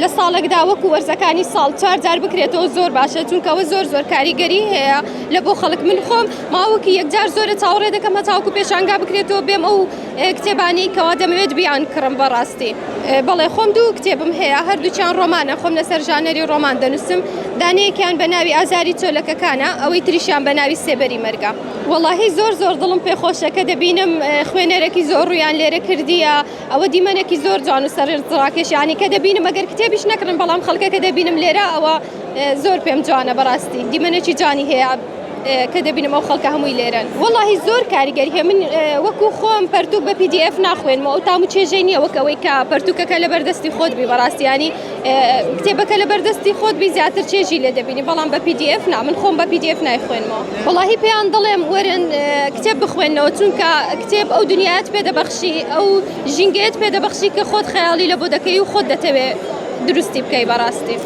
لە ساڵێکدا وەکو وەرزەکانی ساڵ 4 جار بکرێتەوە زۆر باشە، چونکەوە زۆر کاریگەری هەیە لە بۆ خەڵک. من خۆم ماوەکی یەکجار زۆرە چاوەڕێ دەکەم هەتاوەکو پێشانگا بکرێتەوە بێم ئەو کتێبانەی کەوا دەمەوێت بیان کڕم بەڕاستی. بەڵێ خۆم دوو کتێبم هەیە، هەردووچیان ڕۆمانە، خۆم لەسەر ژانەری ڕۆمان دەنووسم. دانەیەکیان بە ناوی ئازاری چۆلەکەکانە، ئەوەی تریشیان بە ناوی سێبەری مەرگە. وەڵاهی زۆر دڵم پێخۆشە کە دەبینم خوێنەرێکی زۆر ڕوویان لێرە کردیە، ئەوە دیمەنێکی زۆر جوان و سەرڕاکێشیانی کە دەبینم ئەگەر کتێبیش نەکردن بەڵام خەڵکەکە دەبینم لێرە ئەوە زۆر پێم جوانە بەڕاستی. دیمەنێکی جوانی هەیە کە دەبینم ئەو خەڵکە هەمووی لێرن. وەڵاهی زۆر کاریگەری هەیە. من وەکو خۆم پەرتوک بە PDF ناخوێنمەوە، ئەو تام و چێژەی نییە وەکەوەی کە پەرتوکەکە لە بەردەستی خۆت بی بەڕاستیانی کتێبەکە لە بەردەستی خۆت بی زیاتر چێژی لێ دەبینی، بەڵام بە PDF نا، من خۆم بە PDF نایخوێنمەوە. وەڵاهی پێیان دڵێم وەرن کتێب بخوێنەوە، چونکە کتێب ئەو دنیات پێ دەبەخشی، ئەو ژینگەیەت پێ دەبەخشی کە خۆت خەیاڵی لە بۆ دەکەی و خۆت دەتەوێت دروستی بکەی بەڕاستی.